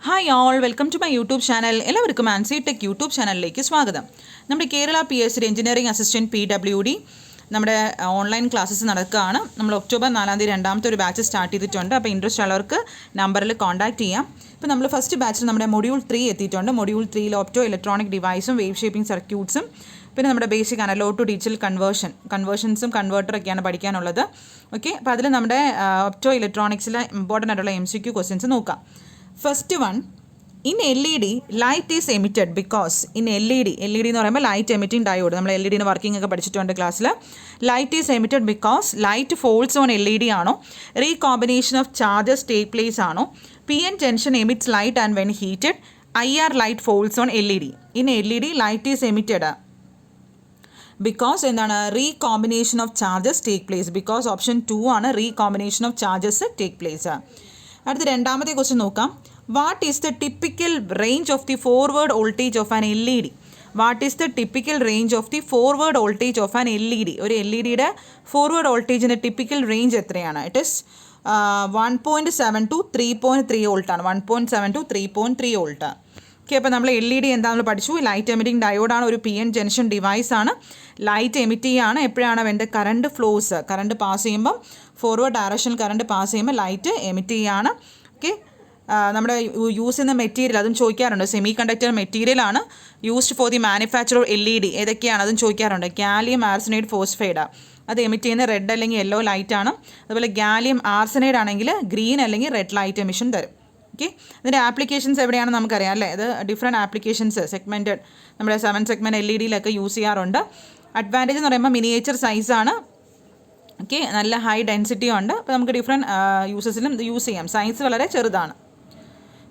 Hi all, welcome to my YouTube channel. എല്ലാവർക്കും Ancy tech YouTube ചാനലിലേക്ക് സ്വാഗതം. നമ്മുടെ Kerala PSC engineering assistant PWD നമ്മുടെ ഓൺലൈൻ ക്ലാസ്സസ് നടക്കുകയാണ്. നമ്മൾ ഒക്ടോബർ 4 രണ്ടാമത്തെ ഒരു ബാച്ച് സ്റ്റാർട്ട് ചെയ്തിട്ടുണ്ട്. അപ്പോൾ ഇൻട്രസ്റ്റ് ഉള്ളവർക്ക് നമ്പറിൽ കോൺടാക്ട് ചെയ്യാം. ഇപ്പോൾ നമ്മൾ ഫസ്റ്റ് ബാച്ചിൽ നമ്മുടെ മൊഡ്യൂൾ 3 എത്തിയിട്ടുണ്ട്. മൊഡ്യൂൾ 3 ഓപ്റ്റോ ഇലക്ട്രോണിക് ഡിവൈസും വേവ് ഷേപ്പിംഗ് സർക്യൂട്ട്സും പിന്നെ നമ്മുടെ ബേസിക് അനലോഗ് ടു ഡിജിറ്റൽ കൺവേർഷൻസും കൺവേർട്ടറൊക്കെയാണ് പഠിക്കാനുള്ളത്. ഓക്കെ, അപ്പോൾ അതിൽ നമ്മുടെ ഓപ്റ്റോ ഇലക്ട്രോണിക്സിലെ ഇമ്പോർട്ടൻ്റ് ആയിട്ടുള്ള MCQ ക്വസ്റ്റ്യൻസ് നോക്കാം. First one, in LED, light is emitted because in LED എന്ന് പറയുമ്പോൾ ലൈറ്റ് എമിറ്റിംഗ് ഡയോഡ്. നമ്മൾ LED വർക്കിംഗ് ഒക്കെ പഠിച്ചിട്ടുണ്ട് ക്ലാസ്സിൽ. Light is emitted because light falls on LED ആണോ, recombination of charges take place ആണോ, PN junction emits light and when heated, IR light falls on LED. In LED light is emitted because എന്താണ്, recombination of charges take place. Because option 2 ആണ്, recombination of charges take place. അടുത്ത രണ്ടാമത്തെ question നോക്കാം. What is the typical range of the forward voltage of an LED? What is the typical range of the forward voltage of an LED? ഒരു LED forward വോൾട്ടേജിൻ്റെ typical range എത്രയാണ്? It is 1.7 to 3.3 വോൾട്ടാണ്. 1.7 to 3.3 volt. Okay, അപ്പോൾ നമ്മൾ LED എന്താണെന്ന് പഠിച്ചു. Light emitting ഡയോഡാണ്, ഒരു PN junction device ആണ്. Light emit ചെയ്യാണ് എപ്പോഴാണ് വേണ്ടത്, കറണ്ട് ഫ്ലോസ്, കറണ്ട് പാസ് ചെയ്യുമ്പം ഫോർവേഡ് ഡയറക്ഷനിൽ കറണ്ട് പാസ് ചെയ്യുമ്പോൾ ലൈറ്റ് എമിറ്റ് ചെയ്യാണ്. ഓക്കെ, നമ്മുടെ യൂസ് ചെയ്യുന്ന മെറ്റീരിയൽ അതും ചോദിക്കാറുണ്ട്. സെമി കണ്ടക്ടർ മെറ്റീരിയലാണ് used for the manufacture of LED. ഏതൊക്കെയാണ് അതും ചോദിക്കാറുണ്ട്. ഗാലിയം ആർസനൈഡ് ഫോസ്ഫൈഡ്, അത് എമിറ്റ് ചെയ്യുന്ന റെഡ് അല്ലെങ്കിൽ യെല്ലോ ലൈറ്റാണ്. അതുപോലെ ഗാലിയം ആർസനൈഡ് ആണെങ്കിൽ ഗ്രീൻ അല്ലെങ്കിൽ റെഡ് ലൈറ്റ് എമിഷൻ തരും. ഓക്കെ, ഇതിൻ്റെ ആപ്ലിക്കേഷൻസ് എവിടെയാണെന്ന് നമുക്കറിയാം അല്ലേ. ഇത് ഡിഫറെൻറ്റ് ആപ്ലിക്കേഷൻസ് സെഗ്മെൻറ്റഡ് നമ്മുടെ 7 സെഗ്മെൻറ്റ് LED യൂസ് ചെയ്യാറുണ്ട്. അഡ്വാൻറ്റേജ് എന്ന് പറയുമ്പോൾ മിനിയേച്ചർ സൈസാണ്. ഓക്കെ, നല്ല ഹൈ ഡെൻസിറ്റിയും ഉണ്ട്. അപ്പോൾ നമുക്ക് ഡിഫറെൻറ്റ് യൂസസിലും ഇത് യൂസ് ചെയ്യാം. സൈസ് വളരെ ചെറുതാണ്.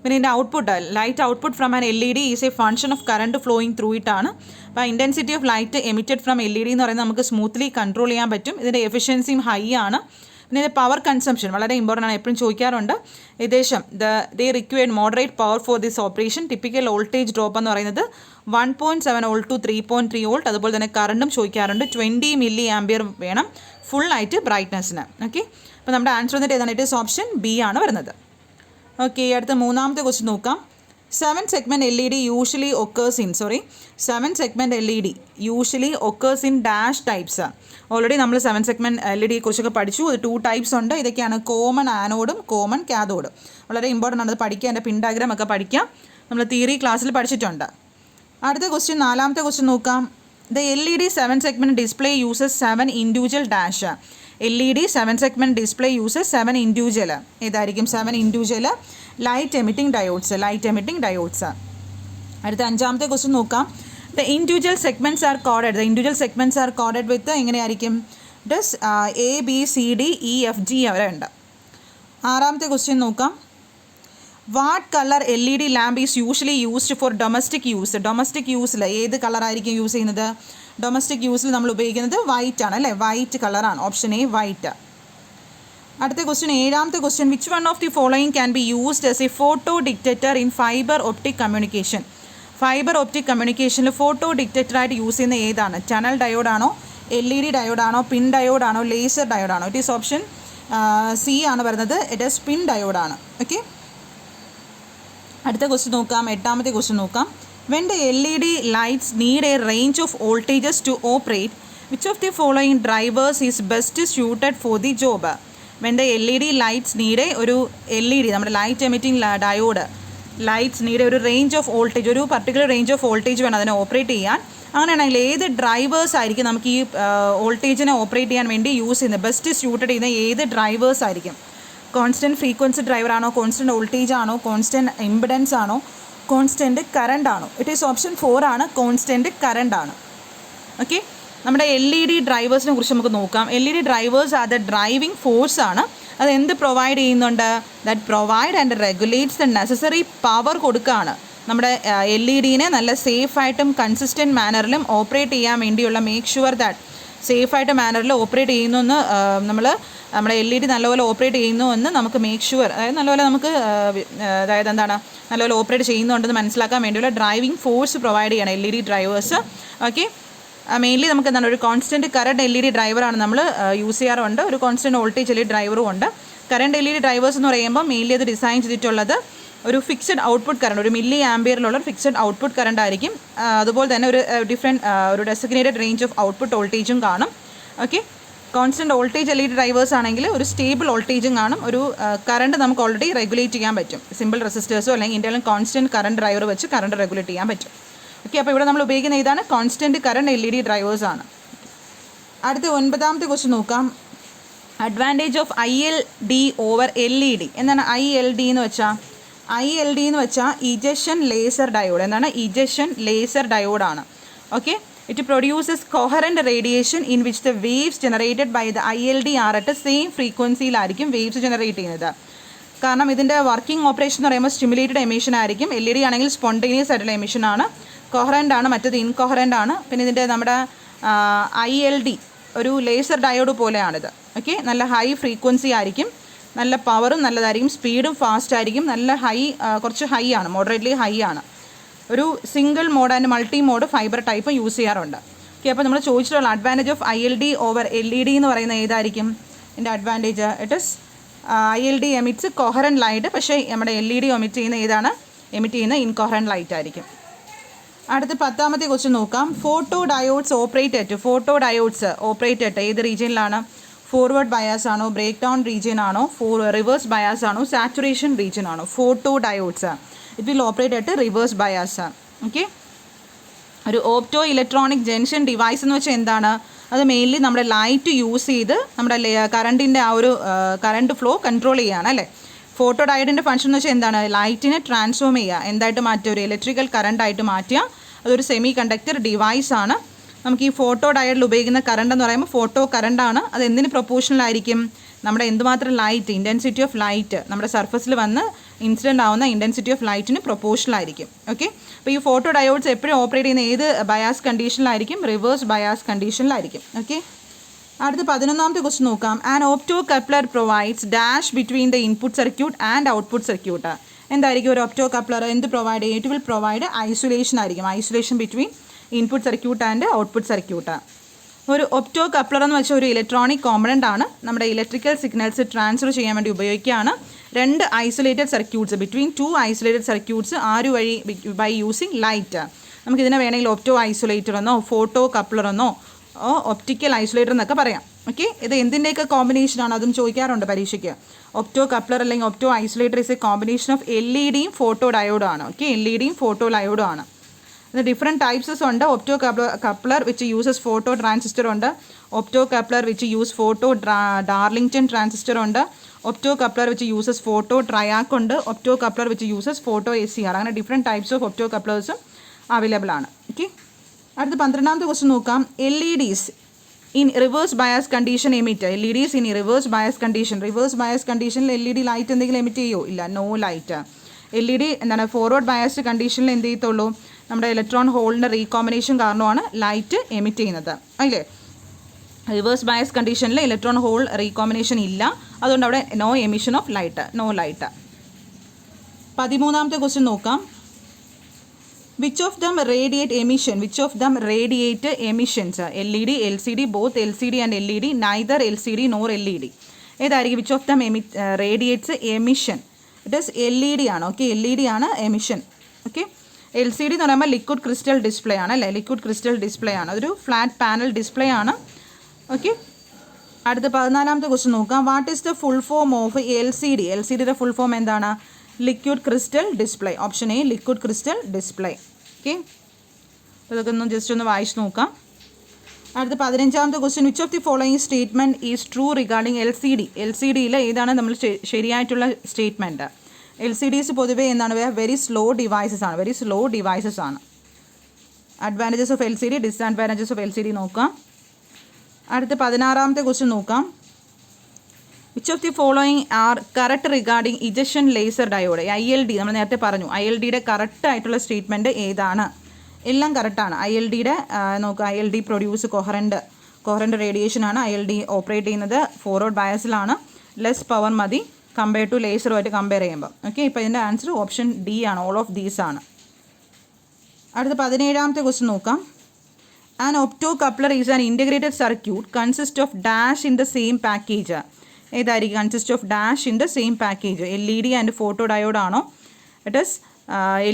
പിന്നെ ഇതിൻ്റെ output, light output from an LED is A function of current flowing through ഇട്ടാണ്. അപ്പോൾ intensity of light emitted from LED എന്ന് പറയുന്നത് നമുക്ക് സ്മൂത്ത്ലി കൺട്രോൾ ചെയ്യാൻ പറ്റും. ഇതിൻ്റെ എഫിഷ്യൻസിയും ഹൈ ആണ്. പിന്നെ ഇതിൻ്റെ പവർ കൺസംഷൻ വളരെ ഇമ്പോർട്ടൻ്റ് ആണ്, എപ്പോഴും ചോദിക്കാറുണ്ട്. ഏകദേശം they required moderate power for this operation. Typical voltage drop എന്ന് പറയുന്നത് 1.7 വോൾട്ട് ടു 3.3 വോൾട്ട്. അതുപോലെ തന്നെ കറണ്ടും ചോദിക്കാറുണ്ട്. 20 മില്ലി ആംപിയർ വേണം ഫുൾ ആയിട്ട് ബ്രൈറ്റ്നസ്സിന്. ഓക്കെ, അപ്പോൾ നമ്മുടെ ആൻസർ വന്നിട്ട് ഏതാണ്? ഇറ്റ് ഈസ് ഓപ്ഷൻ B ആണ് വരുന്നത്. ഓക്കെ, അടുത്ത മൂന്നാമത്തെ ക്വസ്റ്റ്യൻ നോക്കാം. 7 segment LED usually occurs in, 7 segment LED usually occurs in dash types. Already നമ്മൾ 7 segment LED കുറിച്ചൊക്കെ പഠിച്ചു. അത് 2 ടൈപ്സ് ഉണ്ട്. ഇതൊക്കെയാണ് കോമൺ ആനോഡും കോമൺ കാഥോഡും. വളരെ ഇമ്പോർട്ടൻ്റ് ആണ്, അത് പഠിക്കുക. അതിൻ്റെ പിൻ ഡയഗ്രാം ഒക്കെ പഠിക്കാം. നമ്മൾ തിയറി ക്ലാസ്സിൽ പഠിച്ചിട്ടുണ്ട്. അടുത്ത ക്വസ്റ്റ്യൻ, നാലാമത്തെ ക്വസ്റ്റ്യൻ നോക്കാം. The LED 7 segment display uses 7 individual dash. LED 7 segment display uses 7 individual. ഏതായിരിക്കും 7 individual ലൈറ്റ് എമിറ്റിംഗ് ഡയോഡ്സ്. അടുത്ത അഞ്ചാമത്തെ ക്വസ്റ്റ്യൻ നോക്കാം. The individual segments are coded with എങ്ങനെയായിരിക്കും? ഡസ് ABCDEFG വരെ ഉണ്ട്. ആറാമത്തെ ക്വസ്റ്റ്യൻ നോക്കാം. What colour LED lamp is usually used for domestic use? Domestic യൂസിൽ ഏത് കളറായിരിക്കും യൂസ് ചെയ്യുന്നത്? ഡൊമസ്റ്റിക് യൂസിൽ നമ്മൾ ഉപയോഗിക്കുന്നത് വൈറ്റ് ആണ് അല്ലേ. വൈറ്റ് കളറാണ്, ഓപ്ഷൻ A വൈറ്റ്. അടുത്ത ക്വസ്റ്റ്യൻ, ഏഴാമത്തെ question. Which one of the following can be used as a photo detector in fibre optic communication? Fibre optic കമ്മ്യൂണിക്കേഷനിൽ ഫോട്ടോ ഡിറ്റക്ടറായിട്ട് യൂസ് ചെയ്യുന്ന ഏതാണ്? ടണൽ ഡയോഡാണോ, LED ഡയോഡാണോ, പിൻ ഡയോഡാണോ, ലേസർ ഡയോഡാണോ? ഇറ്റ് ഈസ് ഓപ്ഷൻ C ആണ് വരുന്നത്. ഇറ്റ് ഈസ് പിൻ ഡയോഡാണ്. ഓക്കെ, അടുത്ത ക്വസ്റ്റ്യൻ നോക്കാം. എട്ടാമത്തെ ക്വസ്റ്റ്യൻ നോക്കാം. When the LED lights need a range of voltages to operate, which of the following drivers is best suited for the job? When the LED lights need ഒരു LED നമ്മുടെ light emitting diode lights need ഒരു range of voltage, ഒരു particular range of voltage വേണം അതിനെ operate ചെയ്യാൻ. അങ്ങനെയാണെങ്കിൽ ഏത് drivers ആയിരിക്കും നമുക്ക് ഈ വോൾട്ടേജിനെ ഓപ്പറേറ്റ് ചെയ്യാൻ വേണ്ടി യൂസ് ചെയ്യുന്നത്? ബെസ്റ്റ് സ്യൂട്ടഡ് ചെയ്യുന്ന ഏത് ഡ്രൈവേഴ്സ് ആയിരിക്കും? കോൺസ്റ്റൻറ്റ് ഫ്രീക്വൻസി ഡ്രൈവർ ആണോ, കോൺസ്റ്റൻറ്റ് വോൾട്ടേജ് ആണോ, കോൺസ്റ്റൻറ്റ് ഇമ്പിഡൻസ് ആണോ, കോൺസ്റ്റൻറ്റ് കറണ്ട് ആണോ? ഇറ്റ് ഈസ് ഓപ്ഷൻ 4 ആണ്, കോൺസ്റ്റൻറ്റ് കറണ്ട് ആണ്. ഓക്കെ, നമ്മുടെ LED ഡ്രൈവേഴ്സിനെ കുറിച്ച് നമുക്ക് നോക്കാം. LED drivers are the driving force ആണ്. അത് എന്ത് പ്രൊവൈഡ് ചെയ്യുന്നുണ്ട്? That provide and regulates the necessary power കൊടുക്കുകയാണ്. നമ്മുടെ LEDനെ നല്ല സേഫായിട്ടും കൺസിസ്റ്റൻറ്റ് മാനറിലും ഓപ്പറേറ്റ് ചെയ്യാൻ വേണ്ടിയുള്ള മേക്ക് ഷുവർ ദാറ്റ് സേഫായിട്ട് മാനറിൽ ഓപ്പറേറ്റ് ചെയ്യുന്നു എന്ന് നമ്മുടെ LED നല്ലപോലെ ഓപ്പറേറ്റ് ചെയ്യുന്നു എന്ന് നമുക്ക് മേക്ക് ഷുവർ, അതായത് നല്ലപോലെ നമുക്ക് അതായത് എന്താണ് നല്ലപോലെ ഓപ്പറേറ്റ് ചെയ്യുന്നുണ്ടെന്ന് മനസ്സിലാക്കാൻ വേണ്ടിയുള്ള ഡ്രൈവിംഗ് ഫോഴ്സ് പ്രൊവൈഡ് ചെയ്യണം LED ഡ്രൈവേഴ്സ്. ഓക്കെ, മെയിൻലി നമുക്ക് എന്താണ് ഒരു കോൺസ്റ്റൻറ്റ് കറണ്ട് LED ഡ്രൈവറാണ് നമ്മൾ യൂസ് ചെയ്യാറുണ്ട്. ഒരു കോൺസ്റ്റൻറ്റ് വോൾട്ടേജ് LED ഡ്രൈവറും ഉണ്ട്. കറണ്ട് LED ഡ്രൈവേഴ്സ് എന്ന് പറയുമ്പോൾ മെയിൻലി അത് ഡിസൈൻ ചെയ്തിട്ടുള്ളത് ഒരു ഫിക്സഡ് ഔട്ട്പുട്ട് കറണ്ട്, ഒരു മില്ലി ആംബിയറിലുള്ള ഫിക്സഡ് ഔട്ട്പുട്ട് കറണ്ട് ആയിരിക്കും. അതുപോലെ തന്നെ ഒരു ഡെസിഗ്നേറ്റഡ് റേഞ്ച് ഓഫ് ഔട്ട്പുട്ട് വോൾട്ടേജും കാണും. Okay, constant voltage LED drivers ആണെങ്കിൽ ഒരു സ്റ്റേബിൾ വോൾട്ടേജും കാണും. ഒരു കറണ്ട് നമുക്ക് ഓൾറെഡി റെഗുലേറ്റ് ചെയ്യാൻ പറ്റും. സിമ്പിൾ റെസിസ്റ്റേഴ്സോ അല്ലെങ്കിൽ ഇന്റേണൽ കോൺസ്റ്റൻറ്റ് കറണ്ട് ഡ്രൈവർ വെച്ച് കറണ്ട് റെഗുലേറ്റ് ചെയ്യാൻ പറ്റും. ഓക്കെ, അപ്പോൾ ഇവിടെ നമ്മൾ ഉപയോഗിക്കുന്ന ഇതാണ് കോൺസ്റ്റൻറ്റ് കറണ്ട് LED ഡ്രൈവേഴ്സ് ആണ്. അടുത്ത 9ാമത്തെ ക്വസ്റ്റ്യൻ നോക്കാം. Advantage of ILD over LED. എന്താണ് ILD എന്ന് വെച്ചാൽ? ILD എന്ന് വെച്ചാൽ ഇജക്ഷൻ ലേസർ ഡയോഡ്. എന്താണ്? ഇജക്ഷൻ ലേസർ ഡയോഡാണ്. Okay, it produces coherent radiation in which the waves generated by the ILD are at same ഫ്രീക്വൻസിയിലായിരിക്കും വേവ്സ് ജനറേറ്റ് ചെയ്യുന്നത്. കാരണം ഇതിൻ്റെ വർക്കിംഗ് ഓപ്പറേഷൻ എന്ന് പറയുമ്പോൾ സ്റ്റിമുലേറ്റഡ് എമിഷൻ ആയിരിക്കും. LED ആണെങ്കിൽ സ്പോണ്ടേനിയസ് ആയിട്ടുള്ള എമിഷൻ ആണ്. കൊഹറൻ്റ് ആണ്, മറ്റേത് ഇൻകൊഹറൻ്റ് ആണ്. പിന്നെ ഇതിൻ്റെ നമ്മുടെ ILD ഒരു ലേസർ ഡയോഡ് പോലെയാണിത്. ഓക്കെ, നല്ല ഹൈ ഫ്രീക്വൻസി ആയിരിക്കും, നല്ല പവറും നല്ലതായിരിക്കും, സ്പീഡും ഫാസ്റ്റ് ആയിരിക്കും, നല്ല കുറച്ച് ഹൈ ആണ്, മോഡറേറ്റ്ലി ഹൈ ആണ്. ഒരു single mode and multi mode fibre type use ചെയ്യാറുണ്ട്. ഓക്കെ, അപ്പോൾ നമ്മൾ ചോദിച്ചിട്ടുള്ള advantage of ILD over LED എന്ന് പറയുന്നത് ഏതായിരിക്കും? ഇതിൻ്റെ advantage it is ILD emits coherent light, പക്ഷേ നമ്മുടെ LED എമിറ്റ് ചെയ്യുന്ന ഏതാണ്? എമിറ്റ് ചെയ്യുന്ന ഇൻകൊഹറൻറ്റ് ലൈറ്റ് ആയിരിക്കും. അടുത്ത 10ാമത്തെ ക്വസ്റ്റ്യൻ നോക്കാം. ഫോട്ടോ ഡയോഡ്സ് ഓപ്പറേറ്റ് അറ്റ് ഏത് റീജിയനിലാണ്? ഫോർവേഡ് ബയാസ് ആണോ, ബ്രേക്ക് ഡൗൺ റീജിയൻ ആണോ, റിവേഴ്സ് ബയാസ് ആണോ, സാച്ചുറേഷൻ റീജിയൻ ആണോ? Photo diodes it will operate at reverse bias. Okay, ഒരു ഓപ്റ്റോ ഇലക്ട്രോണിക് ജംഗ്ഷൻ ഡിവൈസ് എന്ന് വെച്ചാൽ എന്താണ്? അത് മെയിൻലി നമ്മുടെ ലൈറ്റ് യൂസ് ചെയ്ത് നമ്മുടെ കറണ്ടിൻ്റെ ആ ഒരു കറണ്ട് ഫ്ലോ കൺട്രോൾ ചെയ്യുകയാണ് അല്ലേ. ഫോട്ടോ ഡയോഡിൻ്റെ ഫംഗ്ഷൻ എന്ന് വെച്ചാൽ എന്താണ്? ലൈറ്റിനെ ട്രാൻസ്ഫോം ചെയ്യുക, എന്തായിട്ട് മാറ്റുക? ഒരു ഇലക്ട്രിക്കൽ കറണ്ടായിട്ട് മാറ്റുക. അതൊരു സെമി കണ്ടക്ടർ ഡിവൈസ് ആണ്. നമുക്ക് ഈ ഫോട്ടോ ഡയോഡിൽ ഉപയോഗിക്കുന്ന കറണ്ട് എന്ന് പറയുമ്പോൾ ഫോട്ടോ കറണ്ടാണ്. അത് എന്തിന് പ്രൊപ്പോർഷണൽ ആയിരിക്കും? നമ്മുടെ എന്തുമാത്രം ലൈറ്റ്, ഇൻറ്റൻസിറ്റി ഓഫ് ലൈറ്റ് നമ്മുടെ സർഫസിൽ വന്ന് ഇൻസിഡൻ്റ് ആവുന്ന ഇൻറ്റൻസിറ്റി ഓഫ് ലൈറ്റിന് പ്രൊപ്പോർഷണൽ ആയിരിക്കും. ഓക്കെ, അപ്പോൾ ഈ ഫോട്ടോ ഡയോഡ്സ് എപ്പോഴും ഓപ്പറേറ്റ് ചെയ്യുന്ന ഏത് ബയാസ് കണ്ടീഷനിലായിരിക്കും? റിവേഴ്സ് ബയാസ് കണ്ടീഷനിലായിരിക്കും. ഓക്കെ, അടുത്ത 11ാമത്തെ ക്വസ്റ്റ്യൻ നോക്കാം. An opto coupler provides dash between the input circuit and output circuit. എന്തായിരിക്കും ഒരു ഓപ്റ്റോ കപ്ലർ എന്ത് പ്രൊവൈഡ് ചെയ്യും? ഇറ്റ് വിൽ പ്രൊവൈഡ് ഐസൊലേഷൻ ആയിരിക്കും, isolation between input circuit and output circuit. ഒരു ഒപ്റ്റോ കപ്ലർ എന്ന് വെച്ചാൽ ഒരു ഇലക്ട്രോണിക് കോമ്പണൻ്റ് ആണ്. നമ്മുടെ ഇലക്ട്രിക്കൽ സിഗ്നൽസ് ട്രാൻസ്ഫർ ചെയ്യാൻ വേണ്ടി ഉപയോഗിക്കുകയാണ്. രണ്ട് isolated circuits, between two isolated circuits ആര് വഴി? By using light. നമുക്കിതിനെ വേണമെങ്കിൽ ഒപ്റ്റോ ഐസൊലേറ്റർ എന്നോ ഫോട്ടോ കപ്ലർ എന്നോ ഒപ്റ്റിക്കൽ ഐസൊലേറ്റർ എന്നൊക്കെ പറയാം. ഓക്കെ, ഇത് എന്തിൻ്റെയൊക്കെ കോമ്പിനേഷനാണ്? അതും ചോദിക്കാറുണ്ട് പരീക്ഷയ്ക്ക്. ഒപ്റ്റോ കപ്ലർ അല്ലെങ്കിൽ opto isolator is a combination of LED-യും ഫോട്ടോ ഡയോഡും ആണ്. ഓക്കെ, LED-യും ഫോട്ടോ ഡയോഡും ആണ്. ഡിഫറെൻറ്റ് ടൈപ്സസ് ഉണ്ട്. Opto coupler which uses photo transistor ഉണ്ട്. Opto coupler which use photo Darlington transistor ഉണ്ട്. Opto coupler which uses photo triac ഉണ്ട്. Opto coupler which uses photo SCR. അങ്ങനെ ഡിഫറെൻറ്റ് ടൈപ്സ് ഓഫ് ഒപ്റ്റോ കപ്ലേഴ്സും available ആണ്. Okay, അടുത്ത 12ാമത്തെ question നോക്കാം. LEDs in reverse bias condition emit. LEDs in reverse bias condition. Reverse bias കണ്ടീഷനിൽ LED light എന്തെങ്കിലും emit ചെയ്യുമോ? ഇല്ല, നോ ലൈറ്റ്. LED എന്താണ്? ഫോർവേഡ് ബയാസ്ഡ് കണ്ടീഷനിൽ എന്ത് ചെയ്യത്തുള്ളൂ? നമ്മുടെ ഇലക്ട്രോൺ ഹോളിൻ്റെ റീകോമ്പിനേഷൻ കാരണമാണ് ലൈറ്റ് എമിറ്റ് ചെയ്യുന്നത് അല്ലേ. റിവേഴ്സ് ബയാസ് കണ്ടീഷനിൽ ഇലക്ട്രോൺ ഹോൾ റീകോമ്പിനേഷൻ ഇല്ല, അതുകൊണ്ട് അവിടെ no emission of light, no light. 13ാമത്തെ ക്വസ്റ്റ്യൻ നോക്കാം. Which of them radiate emissions? LED, LCD, both LCD and LED, neither LCD nor LED. ഏതായിരിക്കും which of them radiates emission? It is LED ആണ്. Okay, LED ആണ് emission. Okay, LCD എന്ന് പറയുമ്പോൾ liquid crystal display ആണ് അല്ലേ. Liquid crystal display ആണ്, അതൊരു flat panel display ആണ്. ഓക്കെ, അടുത്ത 14ാമത്തെ ക്വസ്റ്റ്യൻ നോക്കാം. What is the full form of LCD? LCDയുടെ ഫുൾ ഫോം എന്താണ്? Liquid crystal display. Option A, liquid crystal display. Okay, ഇതൊക്കെ ഒന്ന് ജസ്റ്റ് ഒന്ന് വായിച്ച് നോക്കാം. അടുത്ത 15ാമത്തെ question. Which of the following statement is true regarding LCD? LCDയിൽ ഏതാണ് നമ്മൾ ശരിയായിട്ടുള്ള സ്റ്റേറ്റ്മെൻറ്റ്? LCDs പൊതുവേ എന്താണ്? വെരി സ്ലോ ഡിവൈസസ് ആണ്. Advantages of LCD, disadvantages of LCD നോക്കാം. അടുത്ത 16ാമത്തെ ക്വസ്റ്റ്യൻ നോക്കാം. Which of the following are correct regarding ejection laser diode? ILD നമ്മൾ നേരത്തെ പറഞ്ഞു. ILDയുടെ കറക്റ്റ് ആയിട്ടുള്ള സ്റ്റേറ്റ്മെൻറ്റ് ഏതാണ്? എല്ലാം കറക്റ്റാണ്. ILDയുടെ നോക്കുക, ILD പ്രൊഡ്യൂസ് കൊഹറൻറ്റ് റേഡിയേഷനാണ്. ILD ഓപ്പറേറ്റ് ചെയ്യുന്നത് ഫോർവേഡ് ബയാസിലാണ്. ലെസ് പവർ മതി കമ്പയർ ടു ലേസറുമായിട്ട് കമ്പയർ ചെയ്യുമ്പോൾ. ഓക്കെ, ഇപ്പോൾ ഇതിൻ്റെ ആൻസർ ഓപ്ഷൻ D ആണ്, ഓൾ ഓഫ് ദീസ് ആണ്. അടുത്ത 17ാമത്തെ ക്വസ്റ്റ്യൻ നോക്കാം. An opto coupler is an integrated circuit consist of dash in the same package. ഏതായിരിക്കും കൺസിസ്റ്റ് of dash in the same പാക്കേജ്? LED ആൻഡ് ഫോട്ടോ ഡയോഡ് ആണോ? It is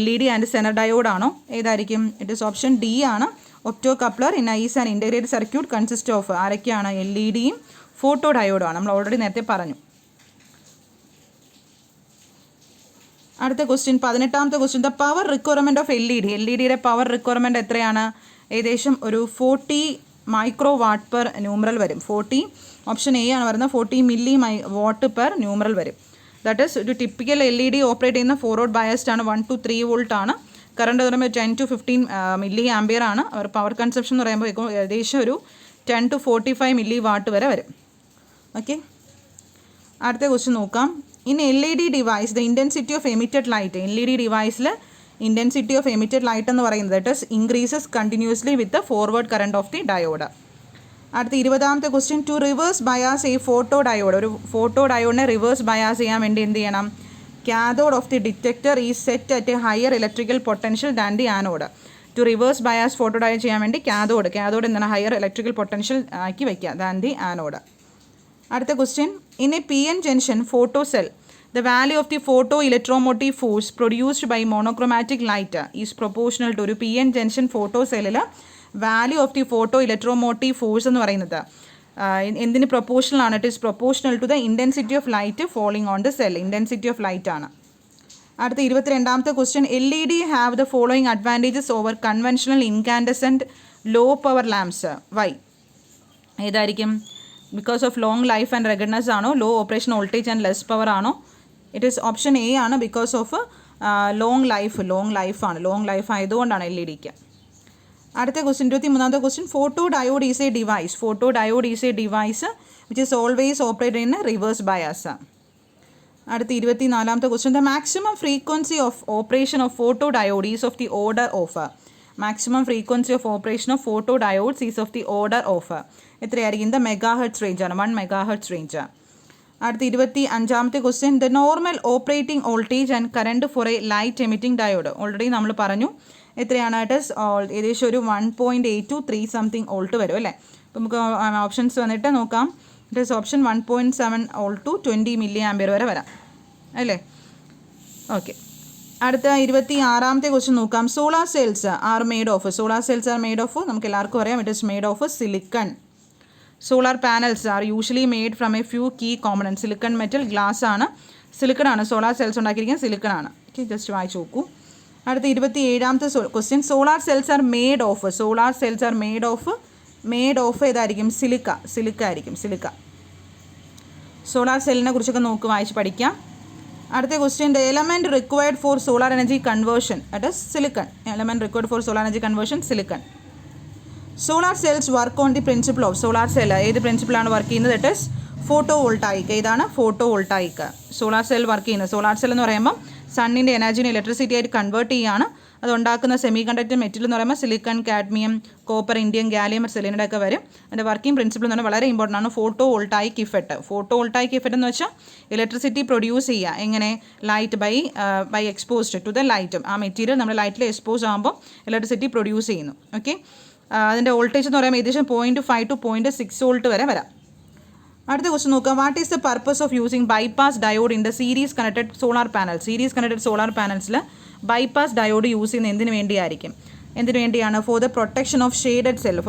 LED and zener diode ആണോ? ഏതായിരിക്കും? ഇറ്റ് ഈസ് ഓപ്ഷൻ ഡി ആണ്. Opto coupler in is an integrated circuit consist of ആരൊക്കെയാണ്? LEDയും photo ഡയോഡും ആണ്. നമ്മൾ ഓൾറെഡി നേരത്തെ പറഞ്ഞു. അടുത്ത ക്വസ്റ്റ്യൻ 18ാമത്തെ question. The power requirement of LED യുടെ പവർ റിക്വയർമെൻറ്റ് എത്രയാണ്? ഏകദേശം ഒരു 40 മൈക്രോ വാട്ട് പെർ ന്യൂമറൽ വരും. 40 ഓപ്ഷൻ എ ആണ് വരുന്നത്. 40 മില്ലി വാട്ട് പെർ ന്യൂമറൽ വരും. ദാറ്റ് ഈസ് ഒരു ടിപ്പിക്കൽ LED ഓപ്പറേറ്റ് ചെയ്യുന്ന ഫോർവേഡ് ബയസ്ഡ് ആണ്. 1 to 3 വോൾട്ട് ആണ്. കറണ്ട് എന്ന് പറയുമ്പോൾ 10 to 15 മില്ലി ആംബിയർ ആണ്. അവർ പവർ കൺസപ്ഷൻ എന്ന് പറയുമ്പോൾ ഏകദേശം ഒരു 10 to 45 മില്ലി വാട്ട് വരെ വരും. ഓക്കെ, അടുത്ത ക്വസ്റ്റ്യൻ നോക്കാം. In LED device the intensity of emitted light. LED ഡിവൈസിൽ ഇൻറ്റൻസിറ്റി ഓഫ് എമിറ്റഡ് ലൈറ്റ് എന്ന് പറയുന്നത് that is increases continuously with the forward current of the diode. അടുത്ത 20ാമത്തെ ക്വസ്റ്റ്യൻ. ടു റിവേഴ്സ് ബയാസ് ഈ ഫോട്ടോ ഡയോഡ്. ഒരു photo ഡയോഡിനെ reverse bias ചെയ്യാൻ വേണ്ടി എന്ത് ചെയ്യണം? Cathode of the detector is set at a higher electrical potential than the anode. To reverse bias photo diode ചെയ്യാൻ വേണ്ടി കാഥോഡ് എന്താണ്? ഹയർ ഇലക്ട്രിക്കൽ പൊട്ടൻഷ്യൽ ആക്കി വയ്ക്കുക ദാൻ ദി ആനോഡ്. അടുത്ത question. In a PN junction photo cell the value of the photo electromotive force produced by monochromatic light is proportional to. ഒരു PN junction photo സെല്ലിൽ value of the photo electromotive force എന്ന് പറയുന്നത് എന്തിന് proportional ആണ്? It is proportional to the intensity of light falling on the cell. Intensity of light ആണ്. അടുത്ത 22ാമത്തെ question. LED have the following advantages over conventional incandescent low power lamps. Why? ഏതായിരിക്കും? Because of long life and ruggedness ആണോ? Low operation voltage and less power ആണോ? It is option A ആണ്. Because of long ലൈഫാണ്. Long life ആയതുകൊണ്ടാണ് LED. അടുത്ത question 23ാമത്തെ question. Photo diode is a device. Photo diode is a device which is always operated in reverse bias. അടുത്ത 24ാമത്തെ question. The maximum frequency of operation of photo diode is of the order of. Maximum frequency of operation of photo diodes is of the order of എത്രയായിരിക്കും? The megahertz range ആണ്. 1 megahertz range. അടുത്ത 25ാമത്തെ question. The normal operating voltage and current for a light emitting diode. Already നമ്മൾ പറഞ്ഞു എത്രയാണ്? It is ഏകദേശം ഒരു 1.8 to 3 something volt വരും അല്ലേ? അപ്പോൾ നമുക്ക് ഓപ്ഷൻസ് വന്നിട്ട് നോക്കാം. It is option 1.7 volt to 20 milli ampere വരെ വരാം അല്ലേ? ഓക്കെ, അടുത്ത 26ാമത്തെ ക്വസ്റ്റ്യൻ നോക്കാം. Solar cells are made of. നമുക്ക് എല്ലാവർക്കും അറിയാം it is made of silicon. Solar panels are usually made from a few key components. Silicon metal, glass ആണ്, സിലിക്കൺ ആണ്. സോളാർ സെൽസ് ഉണ്ടാക്കിയിരിക്കുന്നത് സിലിക്കൺ ആണ്. ഓക്കെ, ജസ്റ്റ് വായിച്ച് നോക്കൂ. അടുത്ത 27ാമത്തെ question. Solar cells are made of ഏതായിരിക്കും? സിലിക്ക ആയിരിക്കും. സോളാർ സെല്ലിനെ കുറിച്ചൊക്കെ നോക്ക്, വായിച്ച് പഠിക്കാം. അടുത്ത question. The element required for solar energy conversion that is silicon. Solar cells work on the principle of. Solar cell ഏത് പ്രിൻസിപ്പിളാണ് വർക്ക് ചെയ്യുന്നത്? That is photovoltaic. ഏതാണ്? Photovoltaic. Solar cell work ചെയ്യുന്നത്. സോളാർ സെൽ എന്ന് പറയുമ്പോൾ സണ്ണിൻ്റെ എനർജിനെ electricity ആയിട്ട് convert ചെയ്യുകയാണ്. അതുണ്ടാക്കുന്ന സെമി കണ്ടക്ടർ മെറ്റീരിയൽ എന്ന് പറയുമ്പോൾ silicon, cadmium, copper, indium, gallium, selenide ഒക്കെ വരും. അതിൻ്റെ വർക്കിംഗ് പ്രിൻസിപ്പിൾ എന്ന് പറഞ്ഞാൽ വളരെ ഇമ്പോർട്ടൻ്റ് ആണ്. Photovoltaic effect. Photovoltaic effect എന്ന് വെച്ചാൽ ഇലക്ട്രിസിറ്റി പ്രൊഡ്യൂസ് ചെയ്യുക. എങ്ങനെ? Light by exposed to the light. ആ മെറ്റീരിയൽ നമ്മൾ ലൈറ്റിൽ എക്സ്പോസ് ആകുമ്പോൾ ഇലക്ട്രിസിറ്റി പ്രൊഡ്യൂസ് ചെയ്യുന്നു. ഓക്കെ, അതിൻ്റെ വോൾട്ടേജ് എന്ന് പറയുമ്പോൾ ഏകദേശം 0.5 to 0.6 വോൾട്ട് വരെ വരാം. അടുത്ത ക്വസ്റ്റ്യൻ നോക്കാം. What is the purpose of using bypass diode in the series connected solar പാനൽസിൽ ബൈപ്പാസ് ഡയോഡ് യൂസ് ചെയ്യുന്നത് എന്തിനു വേണ്ടിയാണ്? For the protection of shaded cells.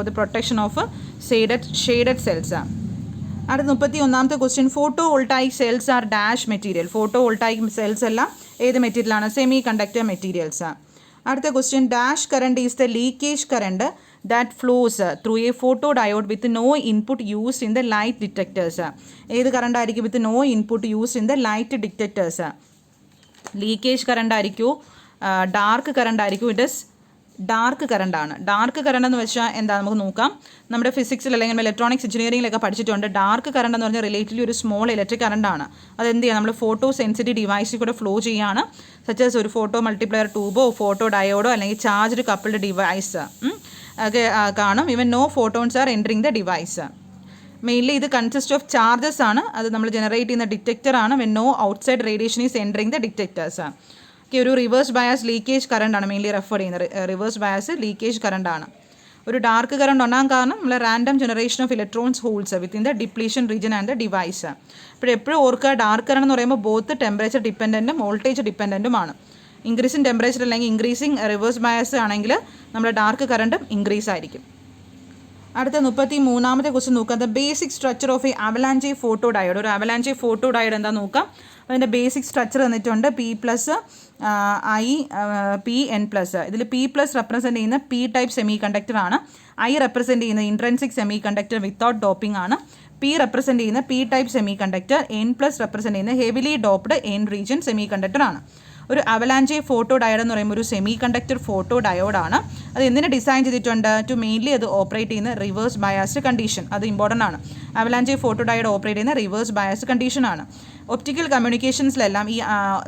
അടുത്ത 31ാമത്തെ question. Photovoltaic cells are dash material. Photovoltaic cells എല്ലാം ഏത് മെറ്റീരിയലാണ്? Semiconductor materials. അടുത്ത question. Dash current is the leakage current that flows through a photodiode with no input used in the light detectors. ഏത് current ആയിരിക്കും? with no input used in the light detectors. Leakage current ആയിരിക്കുമോ? Dark current ആയിരിക്കും? It is dark current ആണ്. Dark current എന്ന് വെച്ചാൽ എന്താ നമുക്ക് നോക്കാം. നമ്മുടെ ഫിസിക്സിൽ അല്ലെങ്കിൽ ഇലക്ട്രോണിക്സ് എഞ്ചിനീയറിംഗിലൊക്കെ പഠിച്ചിട്ടുണ്ട്. ഡാർക്ക് കറണ്ട് എന്ന് പറഞ്ഞാൽ റിലേറ്റീവ്ലി ഒരു സ്മോൾ ഇലക്ട്രിക് കറണ്ട് ആണ്. അതെന്ത് ചെയ്യുക? നമ്മൾ ഫോട്ടോ സെൻസിറ്റീവ് ഡിവൈസിൽ കൂടെ ഫ്ലോ ചെയ്യുകയാണ്. സച്ചസ് ഒരു ഫോട്ടോ മൾട്ടിപ്ലയർ ട്യൂബോ ഫോട്ടോ ഡയോഡോ അല്ലെങ്കിൽ ചാർജ്ഡ് കപ്പിൾഡ് ഡിവൈസ് ഒക്കെ കാണും. Even no photons are entering the device. Mainly ഇത് കൺസിസ്റ്റ് ഓഫ് ചാർജസ് ആണ്. അത് നമ്മൾ ജനറേറ്റ് ചെയ്യുന്ന ഡിറ്റക്ടർ ആണ്. When no outside radiation is entering the detectors. Okay, ഒരു റിവേഴ്സ് ബയാസ് ലീക്കേജ് കറണ്ട് ആണ് മെയിൻലി റെഫർ ചെയ്യുന്നത്. റിവേഴ്സ് ബയാസ് ലീക്കേജ് കറണ്ട് ആണ്. ഒരു ഡാർക്ക് കറണ്ട് ഉണ്ടാകാൻ കാരണം നമ്മൾ random generation of electrons holes within the depletion region and the device. ഇപ്പോൾ എപ്പോഴും ഓർക്കുക, ഡാർക്ക് കറണ്ട് എന്ന് പറയുമ്പോൾ ബോത്ത് ടെമ്പറേച്ചർ ഡിപ്പെൻഡൻറ്റും വോൾട്ടേജ് ഡിപ്പെൻഡൻറ്റുമാണ്. ഇൻക്രീസിങ് ടെമ്പറേച്ചർ അല്ലെങ്കിൽ ഇൻക്രീസിങ് റിവേഴ്സ് ബയസ് ആണെങ്കിൽ നമ്മുടെ ഡാർക്ക് കറണ്ടും ഇൻക്രീസ് ആയിരിക്കും. അടുത്ത 33ാമത്തെ ക്വസ്റ്റ്യൻ നോക്കാം. The basic structure of a avalanche photo diode. ഒരു അവലാഞ്ചെ ഫോട്ടോ ഡയോഡ് എന്താ നോക്കാം. അതിൻ്റെ ബേസിക് സ്ട്രക്ചർ തന്നിട്ടുണ്ട് P+, I, P, N+. ഇതിൽ P+ റെപ്രസെൻറ്റ് ചെയ്യുന്ന P ടൈപ്പ് സെമി കണ്ടക്ടർ ആണ്. I റെപ്രസെൻറ്റ് ചെയ്യുന്ന intrinsic semi conductor without doping ആണ്. P റെപ്രസെൻറ്റ് ചെയ്യുന്ന P type semiconductor. N+ represent ചെയ്യുന്ന heavily doped N region semiconductor ആണ്. ഒരു avalanche photo diode എന്ന് പറയുമ്പോൾ ഒരു സെമി കണ്ടക്ടർ ഫോട്ടോ ഡയോഡാണ്. അത് എന്തിനെ ഡിസൈൻ ചെയ്തിട്ടുണ്ട്? ടു മെയിൻലി അത് ഓപ്പറേറ്റ് ചെയ്യുന്ന റിവേഴ്സ് ബയാസ്ഡ് കണ്ടീഷൻ. അത് ഇമ്പോർട്ടൻ്റ് ആണ്. അവലാഞ്ചെ ഫോട്ടോ ഡയോഡ് ഓപ്പറേറ്റ് ചെയ്യുന്ന റിവേഴ്സ് ബയാസ്ഡ് കണ്ടീഷനാണ്. ഒപ്റ്റിക്കൽ കമ്മ്യൂണിക്കേഷൻസിലെല്ലാം ഈ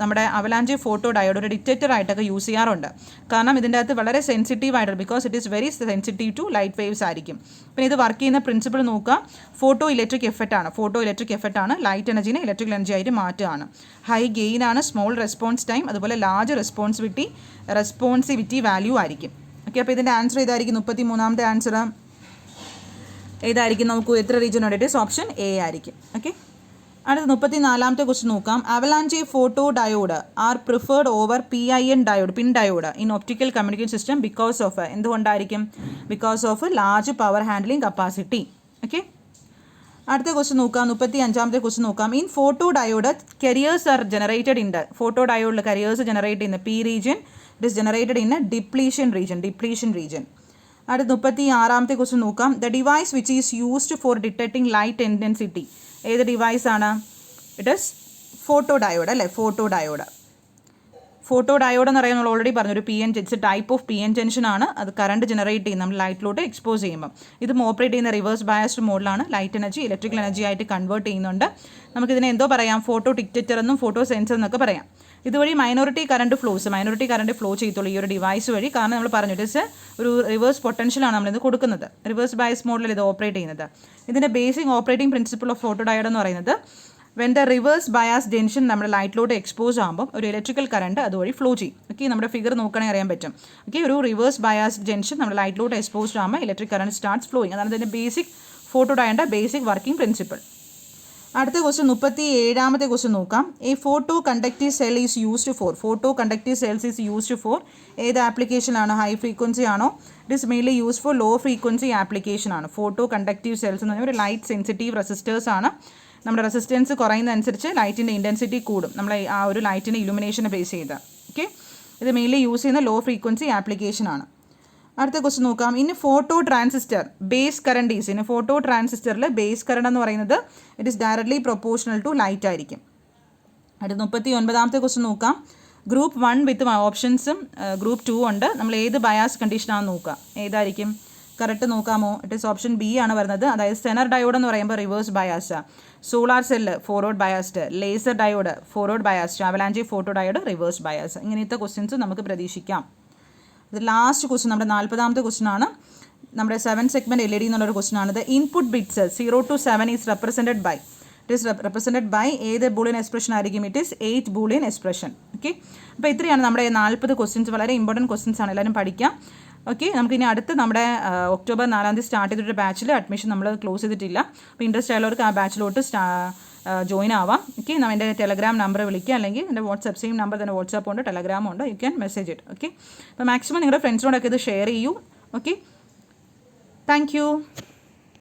നമ്മുടെ അവലാഞ്ചെ ഫോട്ടോ ഡയോഡ് ഒരു ഡിറ്റക്ടർ ആയിട്ടൊക്കെ യൂസ് ചെയ്യാറുണ്ട്. കാരണം ഇതിൻ്റെ അകത്ത് വളരെ സെൻസിറ്റീവ് ആയിട്ട്, because it is very sensitive to light waves ആയിരിക്കും. പിന്നെ ഇത് വർക്ക് ചെയ്യുന്ന പ്രിൻസിപ്പിൾ നോക്കുക. ഫോട്ടോ ഇലക്ട്രിക് എഫക്റ്റ് ആണ്. ലൈറ്റ് എനർജീനെ ഇലക്ട്രിക്കൽ എനർജി ആയിട്ട് മാറ്റുകയാണ്. ഹൈ ഗെയിൻ ആണ്, സ്മോൾ റെസ്പോൺസ് ടൈം, അതുപോലെ ലാർജ് റെസ്പോൺസിവിറ്റി വാല്യൂ ആയിരിക്കും. ഓക്കെ, അപ്പോൾ ഇതിൻ്റെ ആൻസർ ഇതായിരിക്കും. 33ാമത്തെ ആൻസർ ഏതായിരിക്കും? നമുക്ക് എത്ര റീജിയൻ വേണ്ടിയിട്ട്? ഓപ്ഷൻ എ ആയിരിക്കും. ഓക്കെ, അടുത്ത 34ാമത്തെ ക്വസ്റ്റ്യൻ നോക്കാം. Avalanche photo diode are preferred over PIN diode, PIN diode in optical communication system because of, എന്തുകൊണ്ടായിരിക്കും? Because of large power handling capacity. Okay, അടുത്ത ക്വസ്റ്റ്യൻ നോക്കാം. 35ാമത്തെ ക്വസ്റ്റ്യൻ നോക്കാം. In photo diode carriers are generated in photo ഡയോഡിൽ carriers generate ചെയ്യുന്ന P region. It is generated in depletion region. അടുത്ത 36ാമത്തെ question നോക്കാം. The device which is used for detecting light intensity. ഏത് ഡിവൈസ് ആണ്? ഇറ്റ് ഇസ് ഫോട്ടോ ഡയോഡ് അല്ലേ? Photo diode എന്ന് പറയുന്നത് നമ്മൾ ഓൾറെഡി പറഞ്ഞു. ഒരു it's type of PN junction ആണ്. അത് കറണ്ട് ജനറേറ്റ് ചെയ്യും നമ്മൾ ലൈറ്റിലോട്ട് എക്സ്പോസ് ചെയ്യുമ്പോൾ. ഇതും ഓപ്പറേറ്റ് ചെയ്യുന്ന റിവേഴ്സ് ബയാസ്ഡ് മോഡിലാണ്. ലൈറ്റ് എനർജി ഇലക്ട്രിക്കൽ എനർജി ആയിട്ട് കൺവേർട്ട് ചെയ്യുന്നുണ്ട്. നമുക്കിതിനെ എന്തോ പറയാം? ഫോട്ടോ ഡിറ്റക്ടർ എന്നും ഫോട്ടോ സെൻസർ എന്നൊക്കെ പറയാം. ഇതുവഴി മൈനോറിറ്റി കറണ്ട് ഫ്ലോ ചെയ്യത്തുള്ളൂ ഈ ഒരു ഡിവൈസ് വഴി. കാരണം നമ്മൾ പറഞ്ഞു ഇറ്റ് ഇസ് ഒരു റിവേഴ്സ് പൊട്ടൻഷ്യലാണ് നമ്മളിത് കൊടുക്കുന്നത്. റിവേഴ്സ് ബയസ് മോഡിൽ ഇത് ഓപ്പറേറ്റ് ചെയ്യുന്നത്. ഇതിൻ്റെ basic operating principle of photo diode എന്ന് പറയുന്നത്, when the reverse bias junction നമ്മുടെ ലൈറ്റിലോട്ട് എക്സ്പോസ് ആകുമ്പോൾ ഒരു ഇലക്ട്രിക്കൽ കറണ്ട് അതുവഴി ഫ്ലോ ചെയ്യും. ഓക്കെ, നമ്മുടെ ഫിഗർ നോക്കണമെങ്കിൽ അറിയാൻ പറ്റും. ഓക്കെ, ഒരു റിവേഴ്സ് ബയാസ് ജംഗ്ഷൻ നമ്മുടെ ലൈറ്റിലോട്ട് എക്സ്പോസ്ഡ് ആകുമ്പോൾ ഇലക്ട്രിക് കറണ്ട് സ്റ്റാർട്ട്സ് ഫ്ലോയിങ്. അതാണ് ഇതിൻ്റെ ബേസിക് ഫോട്ടോ ഡയോഡിൻ്റെ ബേസിക് വർക്കിംഗ് പ്രിൻസിപ്പിൾ. അടുത്ത ക്വസ്റ്റ്യൻ 37ാമത്തെ ക്വസ്റ്റ്യൻ നോക്കാം. A photo conductive cell is used for ഏത് ആപ്ലിക്കേഷനാണ്? ഹൈ ഫ്രീക്വൻസി ആണോ? It is mainly use for low frequency application ആണ്. ഫോട്ടോ കണ്ടക്റ്റീവ് സെൽസ് എന്ന് പറഞ്ഞാൽ ഒരു ലൈറ്റ് സെൻസിറ്റീവ് റെസിസ്റ്റേഴ്സ് ആണ്. നമ്മുടെ റെസിസ്റ്റൻസ് കുറയുന്നതനുസരിച്ച് ലൈറ്റിൻ്റെ ഇൻറ്റൻസിറ്റി കൂടും. നമ്മൾ ആ ഒരു ലൈറ്റിൻ്റെ ഇലുമിനേഷനെ ബേസ് ചെയ്ത്. ഓക്കെ, ഇത് മെയിൻലി യൂസ് ചെയ്യുന്ന ലോ ഫ്രീക്വൻസി ആപ്ലിക്കേഷൻ ആണ്. അടുത്ത ക്വസ്റ്റ്യൻ നോക്കാം. ഇനി photo transistor base current is. ഇനി ഫോട്ടോ ട്രാൻസിസ്റ്ററിൽ ബേസ് കറണ്ട് എന്ന് പറയുന്നത് it is directly proportional to light ആയിരിക്കും. അടുത്ത 39ാമത്തെ ക്വസ്റ്റ്യൻ നോക്കാം. ഗ്രൂപ്പ് 1 വിത്ത് ഓപ്ഷൻസും ഗ്രൂപ്പ് 2 ഉണ്ട്. നമ്മൾ ഏത് ബയാസ് കണ്ടീഷനാണെന്ന് നോക്കാം. ഏതായിരിക്കും കറക്റ്റ് നോക്കാമോ? ഇറ്റ് ഇസ് ഓപ്ഷൻ ബി ആണ് വരുന്നത്. അതായത് സെനർ ഡയോഡ് എന്ന് പറയുമ്പോൾ reverse bias, solar cell forward biased, laser diode forward biased, avalanche photo diode reverse bias. ഇങ്ങനത്തെ ക്വസ്റ്റ്യൻസ് നമുക്ക് പ്രതീക്ഷിക്കാം. ഇത് ലാസ്റ്റ് ക്വസ്റ്റ്യൻ നമ്മുടെ 40ാമത്തെ ക്വസ്റ്റ്യൻ ആണ്. നമ്മുടെ 7 സെഗ്മെൻറ്റ് LED എന്നുള്ളൊരു ക്വസ്റ്റ്യൻ ആണ്. The input bits 0 to 7 is represented by ഏത് ബൂളിയൻ എക്സ്പ്രഷൻ ആയിരിക്കും? It is 8 Boolean expression. Okay, അപ്പോൾ ഇത്രയാണ് നമ്മുടെ 40 ക്വസ്റ്റ്യൻസ്. വളരെ ഇമ്പോർട്ടൻറ്റ് ക്വസ്റ്റ്യൻസ് ആണ്, എല്ലാവരും പഠിക്കാം. ഓക്കെ, നമുക്കിനി അടുത്ത് നമ്മുടെ ഒക്ടോബർ 4-ാം തീയതി സ്റ്റാർട്ട് ചെയ്തിട്ടൊരു ബാച്ചിൽ അഡ്മിഷൻ നമ്മൾ ക്ലോസ് ചെയ്തിട്ടില്ല. അപ്പോൾ ഇൻട്രസ്റ്റ് ആയുള്ളവർക്ക് ആ ബാച്ചിലോട്ട് ജോയിൻ ആവാം. ഓക്കെ, എൻ്റെ ടെലഗ്രാം നമ്പർ വിളിക്കുക, അല്ലെങ്കിൽ എൻ്റെ വാട്സാപ്പ് സെയിം നമ്പർ തന്നെ വാട്സാപ്പ് ഉണ്ട്, ടെലഗ്രാം ഉണ്ട്. You can message it. Okay, അപ്പോൾ മാക്സിമം നിങ്ങളുടെ ഫ്രണ്ട്സിനോടൊക്കെ ഇത് ഷെയർ ചെയ്യൂ. Okay, thank you.